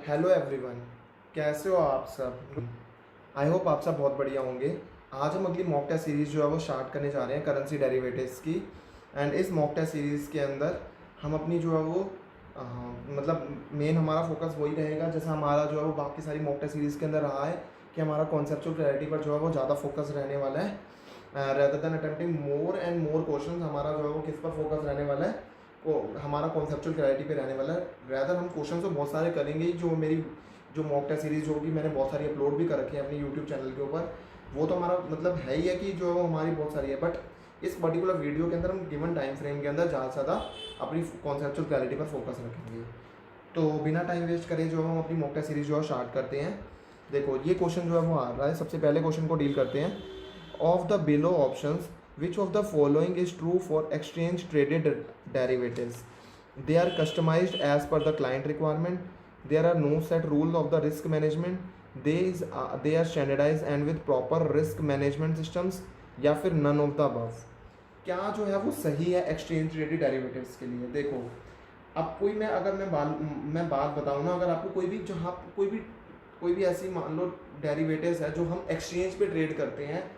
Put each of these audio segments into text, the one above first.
Hello everyone, कैसे हो आप सब। आई होप आप सब बहुत बढ़िया होंगे। आज हम अगली मॉक टेस्ट सीरीज़ जो है वो स्टार्ट करने जा रहे हैं करेंसी डेरिवेटिव्स की। एंड इस मॉक टेस्ट सीरीज़ के अंदर हम अपनी जो है वो मतलब मेन हमारा फोकस वही रहेगा जैसा हमारा जो है वो बाकी सारी मॉक टेस्ट सीरीज़ के अंदर रहा है कि हमारा कॉन्सेप्चुअल क्लैरिटी पर जो है वो ज़्यादा फोकस रहने वाला है। Rather than attempting more and more question, हमारा जो है वो किस पर फोकस रहने वाला है, को हमारा कॉन्सेप्चुअल क्लैरिटी पे रहने वाला है। रैदर हम क्वेश्चन तो बहुत सारे करेंगे ही, जो मेरी जो मॉक टेस्ट सीरीज़ होगी मैंने बहुत सारी अपलोड भी कर रखी है अपने यूट्यूब चैनल के ऊपर। वो तो हमारा मतलब है ही है कि जो हमारी बहुत सारी है, बट इस पर्टिकुलर वीडियो के अंदर हम गिवन टाइम फ्रेम के अंदर ज़्यादा से ज़्यादा अपनी कॉन्सेप्चुअल क्लैरिटी पर फोकस रखेंगे। तो बिना टाइम वेस्ट करे जो हम अपनी मॉक टेस्ट सीरीज़ जो है स्टार्ट करते हैं। देखो ये क्वेश्चन जो है वो आ रहा है, सबसे पहले क्वेश्चन को डील करते हैं। Of the below options which of the following is true for exchange traded derivatives? They are customized as per the client requirement. There are no set rules of the risk management. They are standardized and with proper risk management systems, या फिर none of the above। क्या जो है वो सही है exchange traded derivatives के लिए। देखो अब कोई मैं बात बताऊँ ना, अगर आपको जहाँ कोई भी ऐसी मान लो डेरिवेटिव्स है जो हम एक्सचेंज पे ट्रेड करते हैं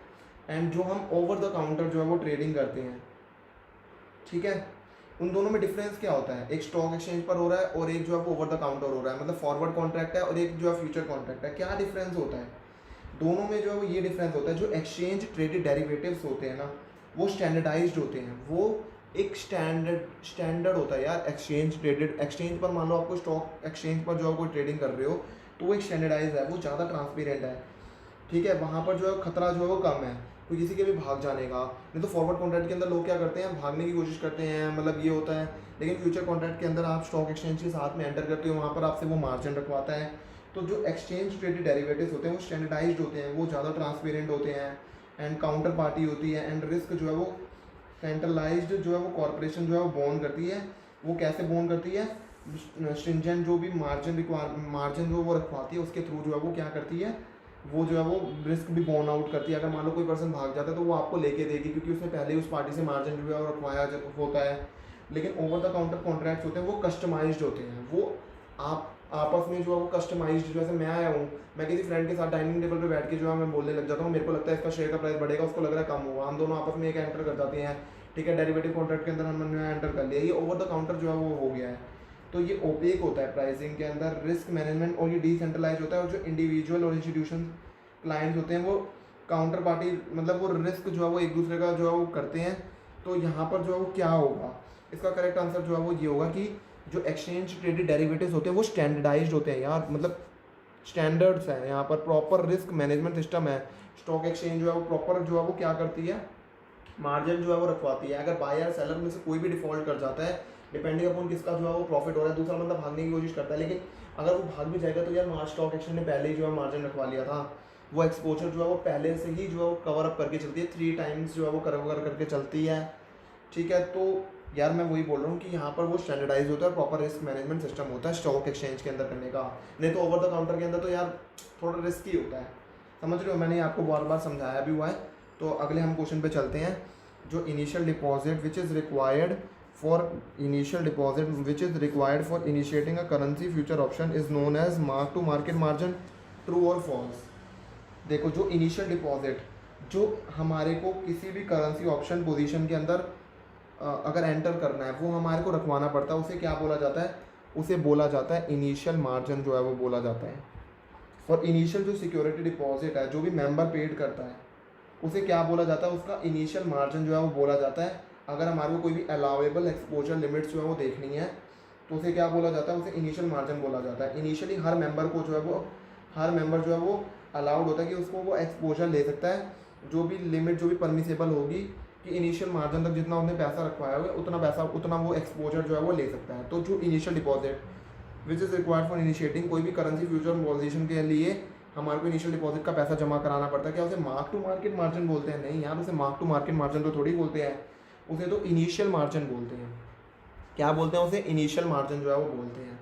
एंड जो हम ओवर द काउंटर जो है वो ट्रेडिंग करते हैं, ठीक है, उन दोनों में डिफरेंस क्या होता है। एक स्टॉक एक्सचेंज पर हो रहा है और एक जो है वो ओवर द काउंटर हो रहा है, मतलब फॉरवर्ड कॉन्ट्रैक्ट है और एक जो है फ्यूचर कॉन्ट्रैक्ट है। क्या डिफरेंस होता है दोनों में? जो है वो ये डिफरेंस होता है, जो एक्सचेंज ट्रेडेड डेरिवेटिव्स होते हैं ना वो स्टैंडर्डाइज्ड होते हैं। वो एक स्टैंडर्ड होता है यार। एक्सचेंज पर मान लो आपको स्टॉक एक्सचेंज पर जो है कोई ट्रेडिंग कर रहे हो तो वो एक स्टैंडर्डाइज है, वो ज़्यादा ट्रांसपेरेंट है, ठीक है। वहाँ पर जो है खतरा जो है वो कम है कोई किसी के भी भाग जाने का। नहीं तो फॉरवर्ड कॉन्ट्रैक्ट के अंदर लोग क्या करते हैं, भागने की कोशिश करते हैं, मतलब ये होता है। लेकिन फ्यूचर कॉन्ट्रैक्ट के अंदर आप स्टॉक एक्सचेंज के साथ में एंटर करते हो, वहाँ पर आपसे वो मार्जिन रखवाता है। तो जो एक्सचेंज ट्रेडेड डेरिवेटिव्स होते हैं वो स्टैंडर्डाइज्ड होते हैं, वो ज़्यादा ट्रांसपेरेंट होते हैं एंड काउंटर पार्टी होती है एंड रिस्क जो है वो सेंट्रलाइज्ड जो है वो कॉर्पोरेशन जो है वो बोन करती है। वो कैसे बोन करती है? स्ट्रिंजेंट जो भी मार्जिन जो वो रखवाती है उसके थ्रू जो है वो क्या करती है, वो जो है वो रिस्क भी बोन आउट करती है। अगर मान लो कोई पर्सन भाग जाता है तो वो आपको लेके देगी, क्योंकि उसने पहले उस पार्टी से मार्जिन जो है वो रखवाया होता है। लेकिन ओवर द काउंटर कॉन्ट्रैक्ट्स होते हैं वो कस्टमाइज्ड होते हैं, वो आप आपस में जो है वो कस्टमाइज्ड। जैसे मैं आया हूँ, मैं किसी फ्रेंड के साथ डाइनिंग टेबल पे बैठ के जो है मैं बोलने लग जाता हूँ, मेरे को लगता है इसका शेयर का प्राइस बढ़ेगा, उसको लग रहा है कम होगा, हम दोनों आपस में एक एंटर कर जाते हैं, ठीक है। डेरिवेटिव कॉन्ट्रैक्ट के अंदर हमने एंटर कर लिया, ये ओवर द काउंटर जो है वो हो गया है। तो ये ओपेक होता है प्राइसिंग के अंदर, रिस्क मैनेजमेंट, और ये डिसेंट्रलाइज होता है। और जो इंडिविजुअल और इंस्टीट्यूशन क्लाइंट्स होते हैं वो काउंटर पार्टी, मतलब वो रिस्क जो है वो एक दूसरे का जो है वो करते हैं। तो यहाँ पर जो है वो क्या होगा, इसका करेक्ट आंसर जो है वो ये होगा कि जो एक्सचेंज ट्रेडेड डेरिवेटिव्स होते हैं वो स्टैंडर्डाइज्ड होते हैं यार, मतलब स्टैंडर्ड्स हैं यहाँ पर, प्रॉपर रिस्क मैनेजमेंट सिस्टम है। स्टॉक एक्सचेंज जो है वो प्रॉपर जो है वो क्या करती है, मार्जिन जो है वो रखवाती है। अगर बायर सेलर में से कोई भी डिफॉल्ट कर जाता है, डिपेंडिंग अपॉन किसका जो है वो प्रॉफिट हो रहा है, दूसरा बंदा भागने की कोशिश करता है, लेकिन अगर वो भाग भी जाएगा तो यार स्टॉक एक्सचेंज ने पहले ही जो है मार्जिन रखवा लिया था, वो एक्सपोजर जो है वो पहले से ही जो है वो कवर अप करके चलती है, 3 टाइम्स जो है वो कवर करके चलती है, ठीक है। तो यार मैं वही बोल रहा हूँ कि यहाँ पर वो स्टैंडर्डाइज होता है, प्रॉपर रिस्क मैनेजमेंट सिस्टम होता है स्टॉक एक्सचेंज के अंदर करने का। नहीं तो ओवर द काउंटर के अंदर तो यार थोड़ा रिस्की होता है, समझ रहे हो, मैंने आपको बार बार समझाया भी हुआ है। तो अगले हम क्वेश्चन पे चलते हैं। जो initial deposit which is required for initiating a currency future option is known as mark to market margin, true और फॉल्स। देखो जो इनिशियल डिपॉजिट जो हमारे को किसी भी करेंसी ऑप्शन पोजीशन के अंदर अगर एंटर करना है वो हमारे को रखवाना पड़ता है, उसे क्या बोला जाता है? उसे बोला जाता है इनिशियल मार्जिन जो है वो बोला जाता है। और इनिशियल जो सिक्योरिटी डिपॉजिट है जो भी मेंबर पेड करता है उसे क्या बोला जाता है? उसका इनिशियल मार्जिन जो है वो बोला जाता है। अगर हमारे को कोई भी अलाउेबल एक्सपोजर लिमिट्स जो है वो देखनी है तो उसे क्या बोला जाता है? उसे इनिशियल मार्जिन बोला जाता है। इनिशियली हर मेंबर जो है वो अलाउड होता है कि उसको वो एक्सपोजर ले सकता है, जो भी लिमिट जो भी परमिसेबल होगी कि इनिशियल मार्जिन तक जितना उसने पैसा रखवाया हुआ उतना वो एक्सपोजर जो है वो ले सकता है। तो जो initial deposit which is required for initiating, कोई भी करेंसी फ्यूचर पोजीशन के लिए हमारे को इनिशियल डिपॉजिट का पैसा जमा कराना पड़ता है। क्या उसे मार्क टू मार्केट मार्जिन बोलते हैं? नहीं यार, उसे मार्क टू मार्केट मार्जिन तो थोड़ी बोलते हैं, उसे तो इनिशियल मार्जिन बोलते हैं। क्या बोलते हैं उसे? इनिशियल मार्जिन जो है वो बोलते हैं।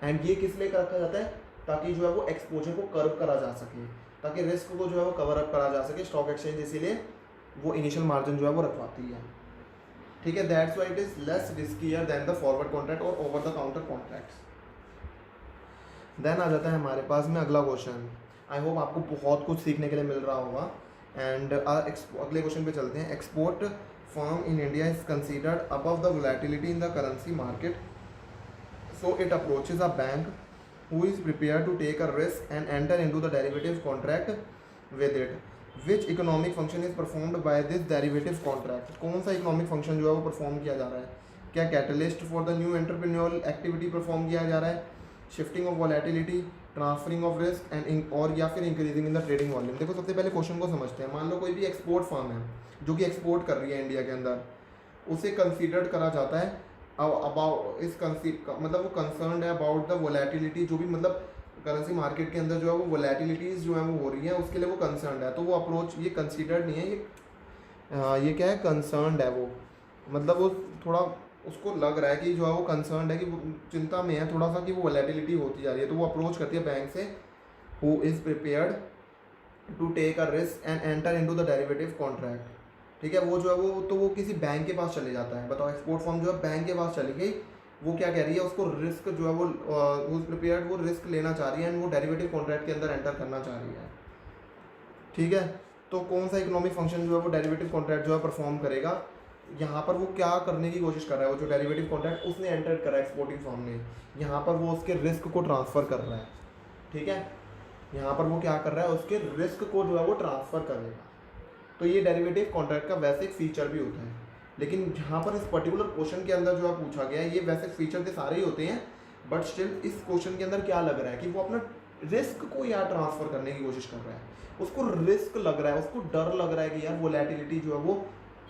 एंड ये किस लिए रखा जाता है? ताकि जो है वो एक्सपोजर को कर्व करा जा सके, ताकि रिस्क को जो है वो कवर अप करा जा सके। स्टॉक एक्सचेंज इसीलिए वो इनिशियल मार्जिन जो है वो रखवाती है, ठीक है। That's why it is less riskier than the forward contract or over the counter contracts. Then आ जाता है हमारे पास में अगला क्वेश्चन। आई होप आपको बहुत कुछ सीखने के लिए मिल रहा होगा। एंड अगले क्वेश्चन पे चलते हैं। Export firm in India is considered above the volatility in the currency market, so it approaches a bank who is prepared to take a risk and enter into the derivative contract with it. Which economic function is performed by this derivative contract? कौन सा economic function जो है वो perform किया जा रहा है? क्या catalyst for the new entrepreneurial activity perform किया जा रहा है, shifting of volatility, transferring of risk and और या फिर increasing in the trading volume? देखो सबसे पहले क्वेश्चन को समझते हैं। मान लो कोई भी एक्सपोर्ट फर्म है जो कि एक्सपोर्ट कर रही है इंडिया के अंदर, उसे कंसीडर्ड करा जाता है अबाउट इस मतलब वो कंसर्न है अबाउट द वोलेटिलिटी, जो भी मतलब करेंसी मार्केट के अंदर जो है वो वोलेटिलिटीज़ जो है वो हो रही है, उसके लिए वो कंसर्न है। तो वो अप्रोच ये कंसीडर्ड नहीं है, ये क्या है, कंसर्न है वो, मतलब वो थोड़ा उसको लग रहा है कि जो है वो कंसर्न है कि वो चिंता में है थोड़ा सा कि वो वोलेटिलिटी होती जा रही है। तो वो अप्रोच करती है बैंक से, who is prepared to take a risk and enter into the derivative contract. ठीक है, वो जो है वो तो वो किसी बैंक के पास चले जाता है। बताओ, एक्सपोर्ट फर्म जो है बैंक के पास चली गई, वो क्या कह रही है, उसको रिस्क जो है वो प्रिपेयर्ड वो रिस्क लेना चाह रही है एंड वो डेरिवेटिव कॉन्ट्रैक्ट के अंदर एंटर करना चाह रही है। ठीक है, तो कौन सा इकोनॉमिक फंक्शन जो है वो डेरिवेटिव कॉन्ट्रैक्ट जो है परफॉर्म करेगा? यहाँ पर वो क्या करने की कोशिश कर रहा है, वो जो डेरिवेटिव कॉन्ट्रैक्ट उसने एंटर करा है एक्सपोर्टिंग फर्म ने, यहाँ पर वो उसके रिस्क को ट्रांसफ़र कर रहा है। ठीक है, यहाँ पर वो क्या कर रहा है, उसके रिस्क को जो है वो ट्रांसफ़र करेगा। तो ये डेरिवेटिव कॉन्ट्रैक्ट का वैसे एक फीचर भी होता है, लेकिन जहाँ पर इस पर्टिकुलर क्वेश्चन के अंदर जो है पूछा गया है, ये वैसे फीचर के सारे ही होते हैं, बट स्टिल इस क्वेश्चन के अंदर क्या लग रहा है कि वो अपना रिस्क को यार ट्रांसफ़र करने की कोशिश कर रहा है, उसको रिस्क लग रहा है, उसको डर लग रहा है कि यार वोलेटिलिटी जो है वो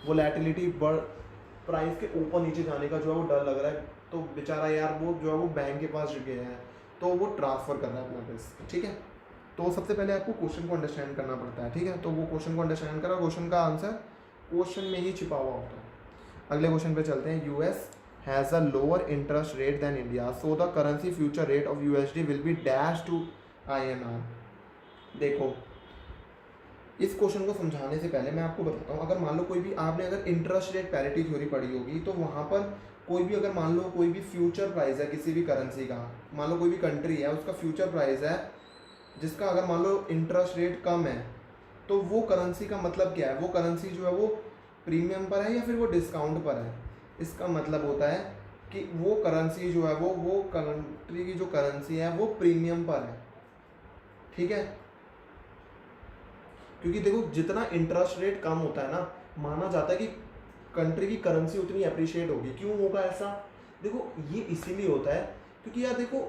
वोलेटिलिटी प्राइस के ऊपर नीचे जाने का जो है वो डर लग रहा है। तो बेचारा यार वो जो है वो बैंक के पास गया है, तो वो ट्रांसफ़र कर रहा है अपना रिस्क। ठीक है, तो सबसे पहले आपको क्वेश्चन को अंडरस्टैंड करना पड़ता है। ठीक है, तो वो क्वेश्चन को अंडरस्टैंड करा, क्वेश्चन का आंसर क्वेश्चन में ही छिपा हुआ होता है। अगले क्वेश्चन पे चलते हैं। US has a lower interest rate than India, so the currency future rate of USD will be dash to INR। देखो, इस क्वेश्चन को समझाने से पहले मैं आपको बताता हूँ, अगर मान लो कोई भी आपने अगर इंटरेस्ट रेट पैरिटी थ्योरी पढ़ी होगी, तो वहाँ पर कोई भी अगर मान लो कोई भी फ्यूचर प्राइस है किसी भी करेंसी का, मान लो कोई भी कंट्री है उसका फ्यूचर प्राइस है जिसका अगर मान लो इंटरेस्ट रेट कम है, तो वो करेंसी का मतलब क्या है, वो करेंसी जो है वो प्रीमियम पर है या फिर वो डिस्काउंट पर है। इसका मतलब होता है कि वो करेंसी जो है वो कंट्री की जो करेंसी है वो प्रीमियम पर है। ठीक है, क्योंकि देखो जितना इंटरेस्ट रेट कम होता है ना, माना जाता है कि कंट्री की करेंसी उतनी अप्रिशिएट होगी। क्यों होगा ऐसा? देखो ये इसीलिए होता है क्योंकि यार देखो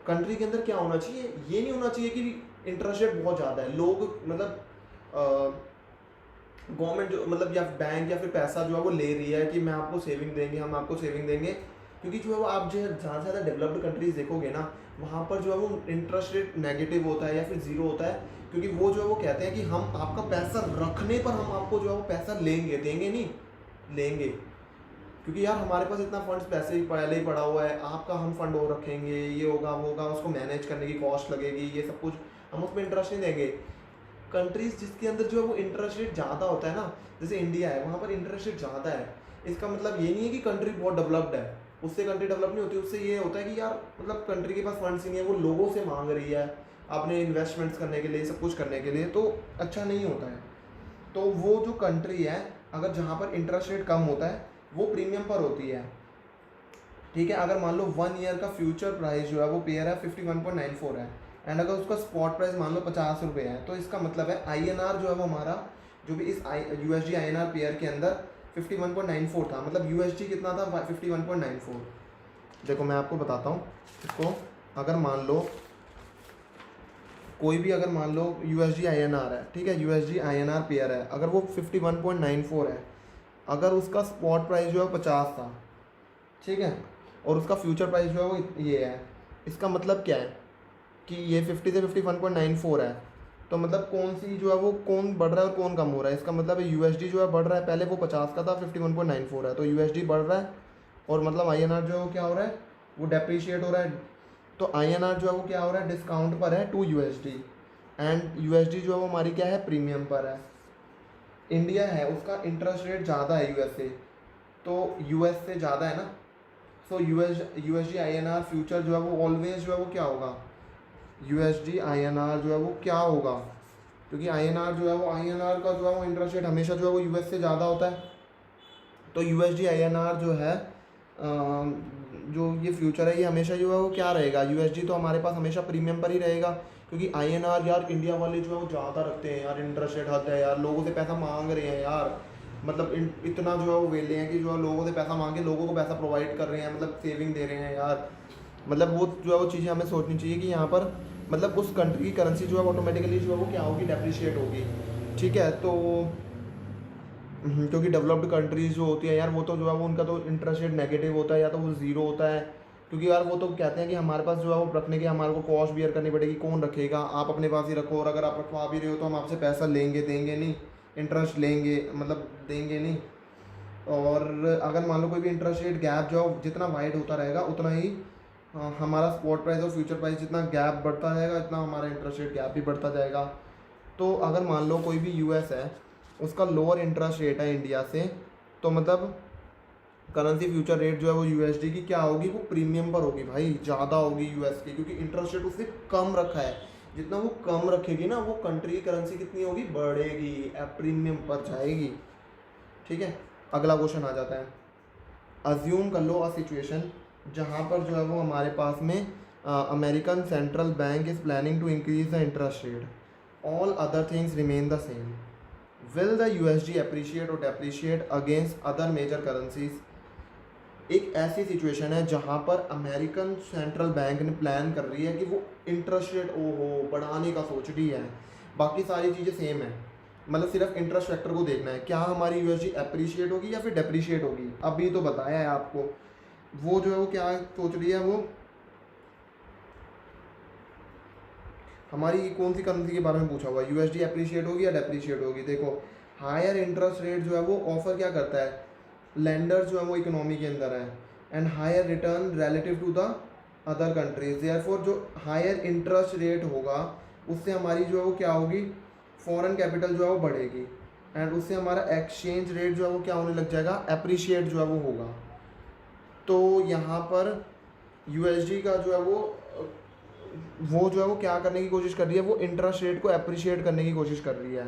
कंट्री के अंदर क्या होना चाहिए, ये नहीं होना चाहिए कि इंटरेस्ट रेट बहुत ज़्यादा है, लोग मतलब गवर्नमेंट जो मतलब या बैंक या फिर पैसा जो है वो ले रही है कि मैं आपको सेविंग देंगे, हम आपको सेविंग देंगे। क्योंकि जो है वो आप जो है ज़्यादा से ज़्यादा डेवलप्ड कंट्रीज देखोगे ना, वहाँ पर जो है वो इंटरेस्ट रेट नेगेटिव होता है या फिर ज़ीरो होता है, क्योंकि वो जो है वो कहते हैं कि हम आपका पैसा रखने पर हम आपको जो है वो पैसा लेंगे, देंगे नहीं, लेंगे। क्योंकि यार हमारे पास इतना फंड्स पैसे ही पहले ही पड़ा हुआ है, आपका हम फंड और रखेंगे, ये होगा वो होगा, उसको मैनेज करने की कॉस्ट लगेगी, ये सब कुछ, हम उसमें इंटरेस्ट नहीं देंगे। कंट्रीज जिसके अंदर जो है वो इंटरेस्ट रेट ज़्यादा होता है ना, जैसे इंडिया है, वहाँ पर इंटरेस्ट रेट ज़्यादा है, इसका मतलब ये नहीं है कि कंट्री बहुत डेवलप्ड है, उससे कंट्री डेवलप नहीं होती। उससे ये होता है कि यार मतलब कंट्री के पास फंड्स नहीं है, वो लोगों से मांग रही है अपने इन्वेस्टमेंट्स करने के लिए, सब कुछ करने के लिए, तो अच्छा नहीं होता है। तो वो जो कंट्री है अगर जहाँ पर इंटरेस्ट रेट कम होता है वो प्रीमियम पर होती है। ठीक है, अगर मान लो 1 ईयर का फ्यूचर प्राइस जो है वो पेयर है 51.94 है, एंड अगर उसका स्पॉट प्राइस मान लो 50 रुपये है, तो इसका मतलब है INR जो है वो हमारा जो भी इस USD INR पेयर के अंदर 51.94 था, मतलब USD कितना था 51.94। देखो मैं आपको बताता हूँ इसको, अगर मान लो कोई भी अगर मान लो USD INR है, ठीक है, USD INR पेयर है, अगर वो 51.94 है, अगर उसका स्पॉट प्राइस जो है 50 था, ठीक है, और उसका फ्यूचर प्राइस जो है वो ये है, इसका मतलब क्या है कि ये 50 से 51.94 है, तो मतलब कौन सी जो है वो कौन बढ़ रहा है और कौन कम हो रहा है? इसका मतलब है USD जो है बढ़ रहा है, पहले वो 50 का था, 51.94 है, तो USD बढ़ रहा है, और मतलब INR जो है वो क्या हो रहा है, वो डेप्रीशिएट हो रहा है। तो INR जो है वो क्या हो रहा है, डिस्काउंट पर है टू USD, एंड USD जो है वो हमारी क्या है, प्रीमियम पर है। इंडिया है उसका इंटरेस्ट रेट ज़्यादा है US से, तो US से ज़्यादा है ना, सो यूएसडी आईएनआर फ्यूचर जो है वो ऑलवेज जो है वो क्या होगा, यूएसडी आईएनआर जो है वो क्या होगा, क्योंकि आईएनआर जो है वो आईएनआर का जो है वो इंटरेस्ट रेट हमेशा जो है वो यूएस से ज़्यादा होता है। तो यूएसडी आईएनआर जो है जो ये फ्यूचर है ये हमेशा जो है वो क्या रहेगा, यूएसडी तो हमारे पास हमेशा प्रीमियम पर ही रहेगा, क्योंकि आईएनआर यार इंडिया वाले जो है वो ज़्यादा रखते हैं यार, इंटरेस्ट रेट हद है यार, लोगों से पैसा मांग रहे हैं यार, मतलब इतना जो है वो वेले हैं कि जो है लोगों से पैसा मांग के लोगों को पैसा प्रोवाइड कर रहे हैं, मतलब सेविंग दे रहे हैं यार। मतलब वो जो है वो चीज़ें हमें सोचनी चाहिए कि यहाँ पर मतलब उस कंट्री की करेंसी जो है ऑटोमेटिकली जो है वो क्या होगी, डेप्रिशिएट होगी। ठीक है, तो क्योंकि डेवलप्ड कंट्रीज़ जो होती है यार वो तो जो है वो उनका तो इंटरेस्ट रेट नेगेटिव होता है या तो वो ज़ीरो होता है, क्योंकि यार वो तो कहते हैं कि हमारे पास जो है वो रखने के हमारे को कॉस्ट बियर करनी पड़ेगी, कौन रखेगा, आप अपने पास ही रखो, और अगर आप रखवा भी रहे हो तो हम आपसे पैसा लेंगे, देंगे नहीं, इंटरेस्ट लेंगे मतलब देंगे नहीं। और अगर मान लो कोई भी इंटरेस्ट रेट गैप जो जितना वाइड होता रहेगा उतना ही हमारा स्पॉट प्राइस और फ्यूचर प्राइस जितना गैप बढ़ता रहेगा इतना हमारा इंटरेस्ट रेट गैप भी बढ़ता जाएगा। तो अगर मान लो कोई भी यूएस है उसका लोअर इंटरेस्ट रेट है इंडिया से, तो मतलब करेंसी फ्यूचर रेट जो है वो यूएसडी की क्या होगी, वो प्रीमियम पर होगी भाई, ज़्यादा होगी यूएस की, क्योंकि इंटरेस्ट रेट उससे कम रखा है। जितना वो कम रखेगी ना वो कंट्री की करेंसी कितनी होगी, बढ़ेगी, प्रीमियम पर जाएगी। ठीक है, अगला क्वेश्चन आ जाता है। अज्यूम कर लो अ सिचुएशन जहाँ पर जो है वो हमारे पास में American central bank is planning to increase the interest rate, all other things remain the same, will the USD appreciate or depreciate against other major currencies. एक ऐसी सिचुएशन है जहाँ पर अमेरिकन सेंट्रल बैंक ने प्लान कर रही है कि वो इंटरेस्ट रेट बढ़ाने का सोच रही है, बाकी सारी चीज़ें सेम है, मतलब सिर्फ इंटरेस्ट फैक्टर को देखना है, क्या हमारी यूएसडी अप्रिशिएट होगी या फिर डेप्रिशिएट होगी। अभी तो बताया है आपको, वो जो है वो क्या सोच रही है, वो हमारी कौन सी करेंसी के बारे में पूछा हुआ है, यूएसडी अप्रिशिएट होगी या डेप्रिशिएट होगी। देखो हायर इंटरेस्ट रेट जो है वो ऑफर क्या करता है, लेंडर्स जो है वो इकोनॉमी के अंदर है, and higher return relative to the other countries, therefore जो हायर इंटरेस्ट रेट होगा उससे हमारी जो है वो क्या होगी, फॉरेन कैपिटल जो है वो बढ़ेगी, एंड उससे हमारा एक्सचेंज रेट जो है वो क्या होने लग जाएगा, अप्रिशिएट जो है वो होगा। तो यहाँ पर यूएसडी का जो है वो जो है वो क्या करने की कोशिश कर रही है, वो इंटरेस्ट रेट को अप्रिशिएट करने की कोशिश कर रही है।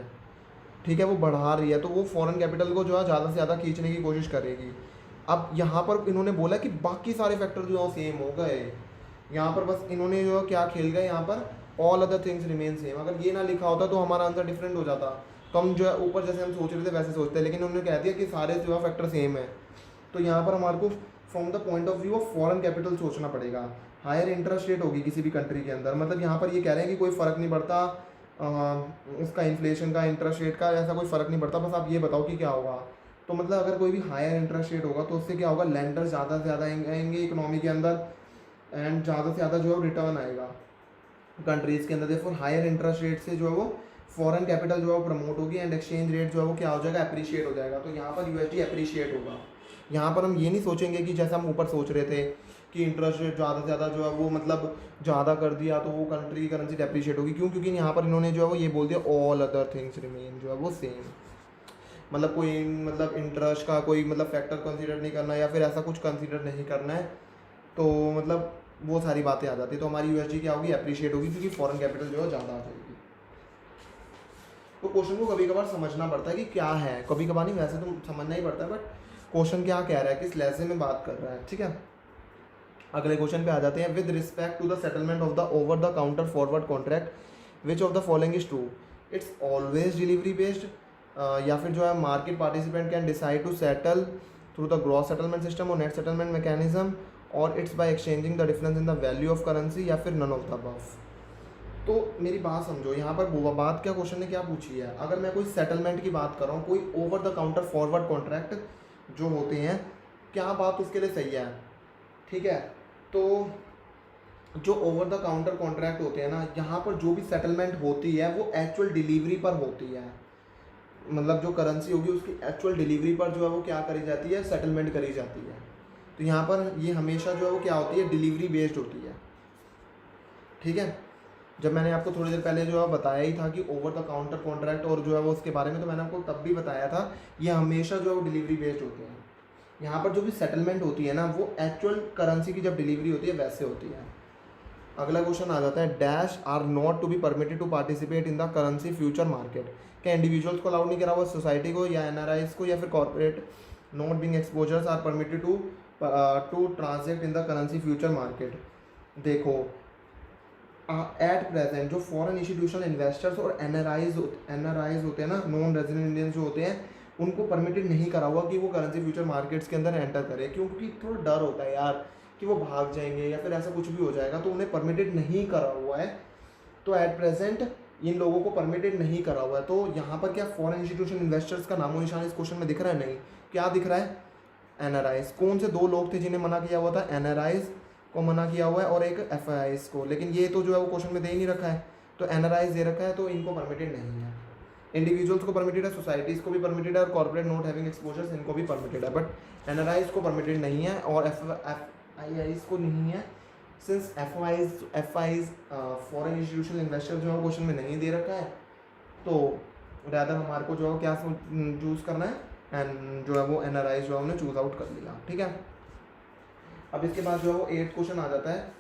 ठीक है, वो बढ़ा रही है, तो वो फॉरेन कैपिटल को जो है ज़्यादा से ज़्यादा खींचने की कोशिश करेगी। अब यहाँ पर इन्होंने बोला कि बाकी सारे फैक्टर जो है सेम हो गए, यहाँ पर बस इन्होंने जो क्या खेल गए, यहाँ पर all other things remain same. अगर ये ना लिखा होता तो हमारा आंसर डिफरेंट हो जाता, तो हम जो है ऊपर जैसे हम सोच रहे थे वैसे सोचते, लेकिन उन्होंने कह दिया कि सारे जो है फैक्टर सेम है। तो यहाँ पर हमारे को from the point of view of foreign capital सोचना पड़ेगा। हायर इंटरेस्ट रेट होगी किसी भी कंट्री के अंदर, मतलब यहाँ पर ये कह रहे हैं कि कोई फ़र्क नहीं पड़ता उसका इन्फ्लेशन का, इंटरेस्ट रेट का, ऐसा कोई फ़र्क नहीं पड़ता, बस आप ये बताओ कि क्या होगा। तो मतलब अगर कोई भी हायर इंटरेस्ट रेट होगा तो उससे क्या होगा, लेंडर ज़्यादा से ज़्यादा आएंगे इकोनॉमी के अंदर, एंड ज़्यादा से ज़्यादा जो है रिटर्न आएगा कंट्रीज़ के अंदर। देयरफॉर हायर इंटरेस्ट रेट से जो है वो फॉरेन कैपिटल जो है वो प्रमोट होगी, एंड एक्सचेंज रेट जो है वो क्या हो जाएगा, अप्रिशिएट हो जाएगा। तो यहाँ पर यूएसडी अप्रिशिएट होगा। यहाँ पर हम ये नहीं सोचेंगे कि जैसा हम ऊपर सोच रहे थे कि इंटरेस्ट रेट ज़्यादा से ज़्यादा जो है वो मतलब ज़्यादा कर दिया तो वो कंट्री की करेंसी डेप्रिशिएट होगी। क्यों, क्योंकि यहाँ पर इन्होंने जो है वो ये बोल दिया ऑल अदर थिंग्स रिमेन, जो है वो सेम, मतलब कोई मतलब इंटरेस्ट का कोई मतलब फैक्टर कंसीडर नहीं करना या फिर ऐसा कुछ कंसीडर नहीं करना है, तो मतलब वो सारी बातें आ जाती है। तो हमारी यूएसडी क्या होगी, अप्रिशिएट होगी, क्योंकि फॉरेन कैपिटल जो है ज़्यादा आ जाएगी। तो क्वेश्चन को कभी कभार समझना पड़ता है कि क्या है, कभी कभार नहीं, वैसे तो समझना ही पड़ता है, बट क्वेश्चन क्या कह रहा है, किस लहजे में बात कर रहा है। ठीक है, अगले क्वेश्चन पे आ जाते हैं। With respect to the settlement of the over the counter forward contract which of the following is true, it's always delivery based, या फिर जो है market participant can decide to settle through the gross settlement system और net settlement mechanism, और it's by exchanging the difference in the value of currency, या फिर none of the above. तो मेरी बात समझो, यहाँ पर वो बात क्या क्वेश्चन ने क्या पूछी है, अगर मैं कोई सेटलमेंट की बात कर रहा हूँ, कोई over the counter forward contract जो होते हैं, क्या बात उसके लिए सही है। ठीक है, तो जो ओवर द काउंटर कॉन्ट्रैक्ट होते हैं ना, यहाँ पर जो भी सेटलमेंट होती है वो एक्चुअल डिलीवरी पर होती है, मतलब जो करेंसी होगी उसकी एक्चुअल डिलीवरी पर जो है वो क्या करी जाती है, सेटलमेंट करी जाती है। तो यहाँ पर ये हमेशा जो है वो क्या होती है, डिलीवरी बेस्ड होती है। ठीक है, जब मैंने आपको थोड़ी देर पहले जो है बताया ही था कि ओवर द काउंटर कॉन्ट्रैक्ट और जो है वो उसके बारे में, तो मैंने आपको तब भी बताया था ये हमेशा जो है वो डिलीवरी बेस्ड होते हैं। यहाँ पर जो भी सेटलमेंट होती है ना वो एक्चुअल करेंसी की जब डिलीवरी होती है वैसे होती है। अगला क्वेश्चन आ जाता है, dash are not to be permitted to participate in the currency future market. क्या इंडिविजुअल्स को अलाउड नहीं करा हुआ, सोसाइटी को या एनआरआईज को या फिर corporate not being exposures are permitted to transact in the currency future market. देखो एट प्रेजेंट जो फॉरेन इंस्टीट्यूशनल इन्वेस्टर्स और एनआरआईज होते हैं ना, नॉन रेजिडेंट इंडियंस जो होते हैं, उनको परमिटेड नहीं करा हुआ कि वो करेंसी फ्यूचर मार्केट्स के अंदर एंटर करें, क्योंकि थोड़ा डर होता है यार कि वो भाग जाएंगे या फिर ऐसा कुछ भी हो जाएगा, तो उन्हें परमिटेड नहीं करा हुआ है। तो एट प्रेजेंट इन लोगों को परमिटेड नहीं करा हुआ है। तो यहाँ पर क्या फॉरेन इंस्टीट्यूशन इन्वेस्टर्स का नामो निशान इस क्वेश्चन में दिख रहा है? नहीं। क्या दिख रहा है? एनआरआईज। कौन से दो लोग थे जिन्हें मना किया हुआ था? एनआरआईज को मना किया हुआ है और एक एफआईआईज को, लेकिन ये तो जो है वो क्वेश्चन में दे ही नहीं रखा है। तो एनआरआईज दे रखा है तो इनको परमिटेड नहीं है। इंडिविजुअल्स को परमिटेड है, सोसाइटीज़ को भी परमिटेड है और कॉर्पोरेट नॉट हैविंग एक्सपोजर्स इनको भी परमिटेड है, बट एनआरआईज को परमिटेड नहीं है और एफआईआईज को नहीं है। Since FIIs foreign institutional investor जो है क्वेश्चन में नहीं दे रखा है, तो रैदर हमारे को जो है क्या चूज़ करना है, एंड जो है वो एनआरआईज जो है हमने चूज़ आउट कर लिया। ठीक है, अब इसके बाद जो है वो 8th क्वेश्चन आ जाता है।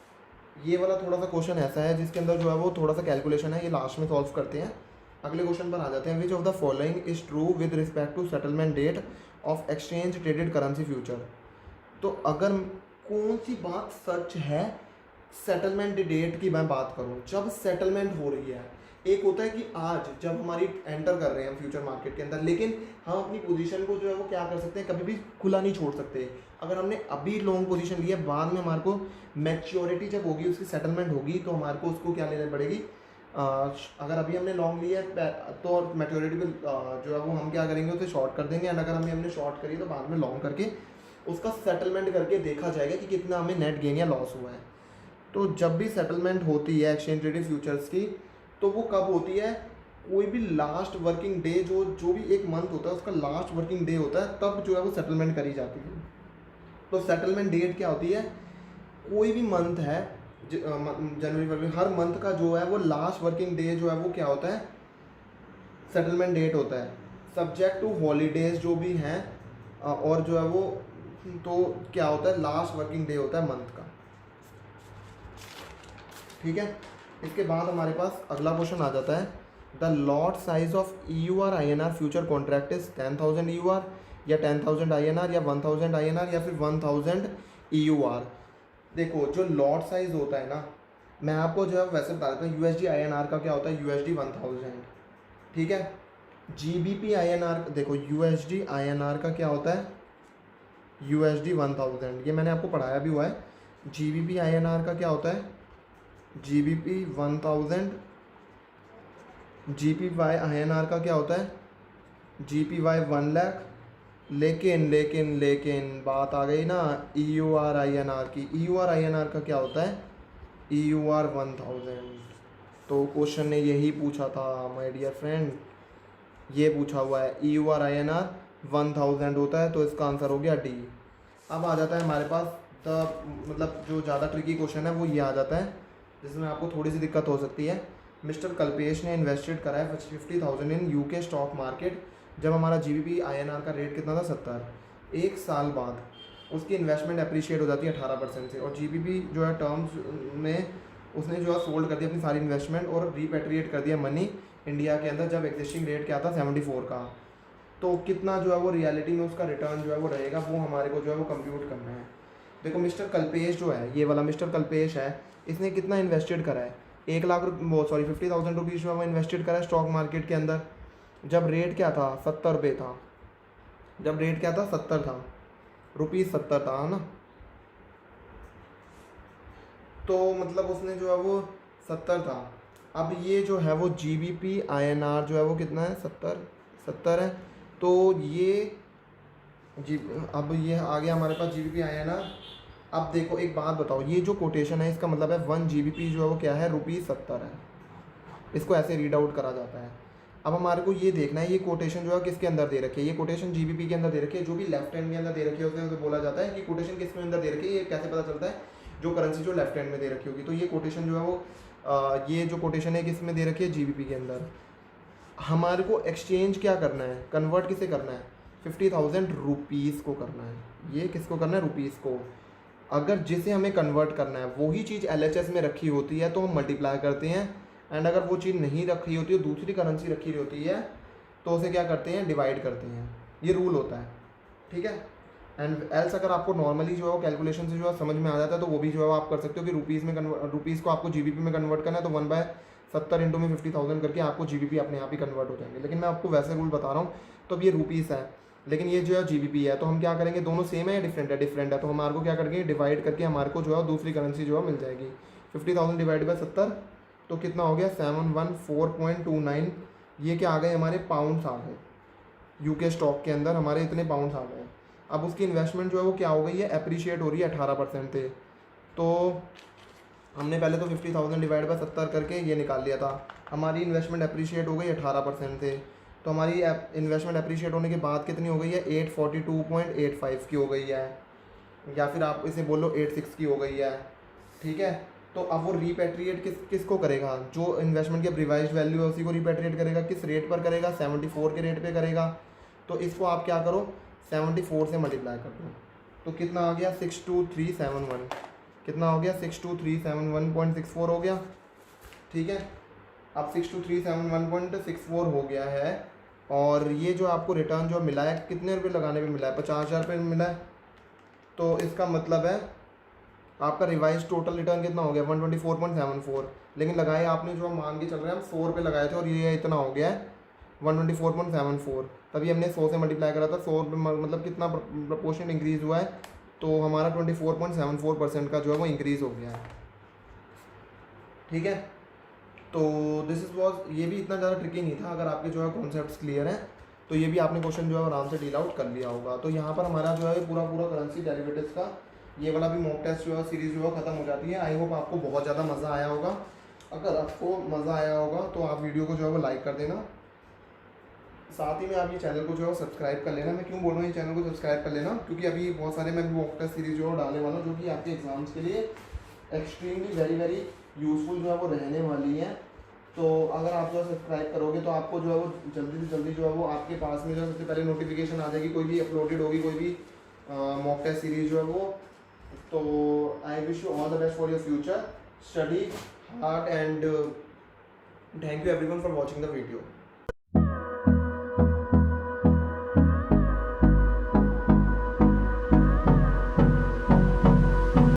ये वाला थोड़ा सा क्वेश्चन ऐसा है जिसके अंदर जो है वो थोड़ा सा कैलकुलेशन है, ये लास्ट में सॉल्व करते हैं। अगले क्वेश्चन पर आ जाते हैं, which of the following is true with respect to settlement date of exchange traded currency future. तो अगर कौन सी बात सच है सेटलमेंट डेट की मैं बात करूं, जब सेटलमेंट हो रही है, एक होता है कि आज जब हमारी एंटर कर रहे हैं फ्यूचर मार्केट के अंदर, लेकिन हम अपनी पोजीशन को जो है वो क्या कर सकते हैं, कभी भी खुला नहीं छोड़ सकते। अगर हमने अभी लॉन्ग पोजीशन लिया, बाद में हमारे को मैच्योरिटी जब होगी, उसकी सेटलमेंट होगी, तो हमारे को उसको क्या लेनी पड़ेगी। अगर अभी हमने लॉन्ग लिया है तो मैच्योरिटी पे जो है वो हम क्या करेंगे, उसे शॉर्ट कर देंगे, एंड अगर हमने शॉर्ट करी तो बाद में लॉन्ग करके उसका सेटलमेंट करके देखा जाएगा कि कितना हमें नेट गेन या लॉस हुआ है। तो जब भी सेटलमेंट होती है एक्सचेंज ट्रेडेड फ्यूचर्स की, तो वो कब होती है, कोई भी लास्ट वर्किंग डे जो भी एक मंथ होता है उसका लास्ट वर्किंग डे होता है, तब जो है वो सेटलमेंट करी जाती है। तो सेटलमेंट डेट क्या होती है, कोई भी मंथ है, जनवरी फरवरी, हर मंथ का जो है वो लास्ट वर्किंग डे जो है वो क्या होता है, सेटलमेंट डेट होता है, सब्जेक्ट टू हॉलीडेज जो भी हैं, और जो है वो तो क्या होता है, लास्ट वर्किंग डे होता है मंथ का। ठीक है, इसके बाद हमारे पास अगला क्वेश्चन आ जाता है, the lot size of EUR INR future contract is 10,000 EUR या 10,000 INR या 1,000 INR या फिर 1,000 EUR। देखो जो लॉट साइज होता है ना, मैं आपको जो है वैसे बता देता हूँ, USD INR का क्या होता है, USD 1,000। ठीक है, GBP INR, देखो USD INR का क्या होता है, USD 1,000, ये मैंने आपको पढ़ाया भी हुआ है। GBP INR का क्या होता है, GBP 1,000। GPY INR का क्या होता है, GPY 1 लाख। लेकिन बात आ गई ना EUR INR की। EUR INR का क्या होता है, EUR 1,000। तो क्वेश्चन ने यही पूछा था माय डियर फ्रेंड, ये पूछा हुआ है EUR INR 1,000 होता है, तो इसका आंसर हो गया डी। अब आ जाता है हमारे पास मतलब जो ज़्यादा ट्रिकी क्वेश्चन है वो ये आ जाता है, जिसमें आपको थोड़ी सी दिक्कत हो सकती है। मिस्टर कल्पेश ने इन्वेस्टेड करा है 50,000 इन UK स्टॉक मार्केट, जब हमारा GBP INR का रेट कितना था, 70। एक साल बाद उसकी इन्वेस्टमेंट अप्रिशिएट हो जाती है 18% से, और GBP जो है टर्म्स में उसने जो है सोल्ड कर दिया अपनी सारी इन्वेस्टमेंट और रीपेट्रिएट कर दिया मनी इंडिया के अंदर, जब एग्जिस्टिंग रेट क्या था, 74 का। तो कितना जो है वो रियलिटी में उसका रिटर्न जो है वो रहेगा, वो हमारे को जो है वो कंप्यूट करना है। देखो मिस्टर कल्पेश जो है, ये वाला मिस्टर कल्पेश है, इसने कितना इन्वेस्टेड करा है, 50,000 रुपीज़ जो है वो इन्वेस्टेड करा है स्टॉक मार्केट के अंदर, जब रेट क्या था, 70 रुपये था। जब रेट क्या था, 70 था, ₹70 था ना। तो मतलब उसने जो है वो 70 था। अब ये जो है वो GBP INR जो है वो कितना है, 70 है। तो ये अब ये आ गया हमारे पास GBP INR। अब देखो एक बात बताओ, ये जो कोटेशन है इसका मतलब है 1 GBP जो है वो क्या है, ₹70 है। इसको ऐसे रीड आउट करा जाता है। अब हमारे को ये देखना है ये कोटेशन जो है किसके अंदर दे रखी है, ये कोटेशन GBP के अंदर दे रखी है, जो भी लेफ्ट हैंड के अंदर दे रखी है उसे बोला जाता है कि कोटेशन किस में अंदर दे रखी है। ये कैसे पता चलता है, जो करेंसी जो लेफ्ट हैंड में दे रखी होगी। तो ये कोटेशन जो है वो ये जो कोटेशन है किस में दे रखी है, GBP के अंदर। हमारे को एक्सचेंज क्या करना है, कन्वर्ट किसे करना है, 50,000 रुपीज़ को करना है। ये किसको करना है? रुपीज़ को। अगर जिसे हमें कन्वर्ट करना है वही चीज़ LHS में रखी होती है तो हम मल्टीप्लाई करते हैं, एंड अगर वो चीज़ नहीं रखी होती है, दूसरी करेंसी रखी होती है, तो उसे क्या करते हैं? डिवाइड करते हैं। ये रूल होता है, ठीक है। एंड एल्स अगर आपको नॉर्मली जो है वो कैलकुलेशन से जो है समझ में आ जाता है तो वो भी जो है आप कर सकते हो कि रुपीज़ को आपको GBP में कन्वर्ट करना है तो 1/70 इंटू में 50,000 करके आपको GBP अपने आप ही कन्वर्ट हो जाएंगे। लेकिन मैं आपको वैसे रूल बता रहा हूँ। तो अब ये रुपीज़ है, लेकिन ये जो है GBP है, तो हम क्या करेंगे? दोनों सेम है या डिफरेंट है? डिफरेंट है, तो हमारे को क्या करेंगे? डिवाइड करके हमारे को जो है दूसरी करेंसी जो है मिल जाएगी। 50,000 डिवाइड बाई 70 तो कितना हो गया? 714.29। ये क्या आ गए? हमारे पाउंड्स आ गए। UK स्टॉक के अंदर हमारे इतने पाउंड्स आ गए। अब उसकी इन्वेस्टमेंट जो है वो क्या हो गई है? अप्रिशिएट हो रही है 18% थे। तो हमने पहले तो 50,000 डिवाइड बाई 70 करके ये निकाल लिया था। हमारी इन्वेस्टमेंट अप्रिशिएट हो गई 18% थे। तो हमारी इन्वेस्टमेंट अप्रिशिएट होने के बाद कितनी हो गई है? 842.85 की हो गई है, या फिर आप इसे बोलो 86 की हो गई है, ठीक है। तो अब वो रिपेट्रिएट किसको करेगा? जो इन्वेस्टमेंट की अब रिवाइज वैल्यू है उसी को रिपेट्रिएट करेगा। किस रेट पर करेगा? 74 के रेट पे करेगा। तो इसको आप क्या करो? 74 से मल्टीप्लाई कर दो तो कितना आ गया? 62371। कितना हो गया? 62371.64 हो गया, ठीक है। अब 62371.64 हो गया है, और ये जो आपको रिटर्न जो मिला है कितने रुपये लगाने पे मिला है? 50,000 रुपये मिला है। तो इसका मतलब है आपका रिवाइज टोटल रिटर्न कितना हो गया? 124.74। लेकिन लगाए आपने जो मान के चल रहे हैं हम 100 रुपये लगाए थे, और ये इतना हो गया है 124.74। तभी हमने 100 से मल्टीप्लाई करा था। 100 रुपये मतलब कितना प्रपोर्शन इंक्रीज़ हुआ है? तो हमारा 24.74% का जो है वो इंक्रीज़ हो गया है, ठीक है। तो दिस इज़ वॉज, ये भी इतना ज़्यादा ट्रिकी नहीं था। अगर आपके जो है कॉन्सेप्ट्स क्लियर हैं तो ये भी आपने क्वेश्चन जो है आराम से डील आउट कर लिया होगा। तो यहाँ पर हमारा जो है पूरा करेंसी डेरिवेटिव्स का ये वाला भी मॉक टेस्ट जो है सीरीज़ जो है ख़त्म हो जाती है। आई होप आपको बहुत ज़्यादा मज़ा आया होगा। अगर आपको मज़ा आया होगा तो आप वीडियो को जो है वो लाइक कर देना, साथ ही में आप ये चैनल को जो है सब्सक्राइब कर लेना। मैं क्यों बोल रहा हूँ ये चैनल को सब्सक्राइब कर लेना? क्योंकि अभी बहुत सारे मैं मॉक टेस्ट सीरीज़ जो है डालने वाला हूँ, जो कि आपके एग्जाम्स के लिए एक्सट्रीमली वेरी यूज़फुल जो है वो रहने वाली है। तो अगर आप जो है सब्सक्राइब करोगे तो आपको जो है वो जल्दी से जल्दी जो है वो आपके पास में जो है सबसे पहले नोटिफिकेशन आ जाएगी, कोई भी अपलोडेड होगी कोई भी मॉक टेस्ट सीरीज़ जो है वो। तो I wish you all the best for your future, study hard, and thank you everyone for watching the video.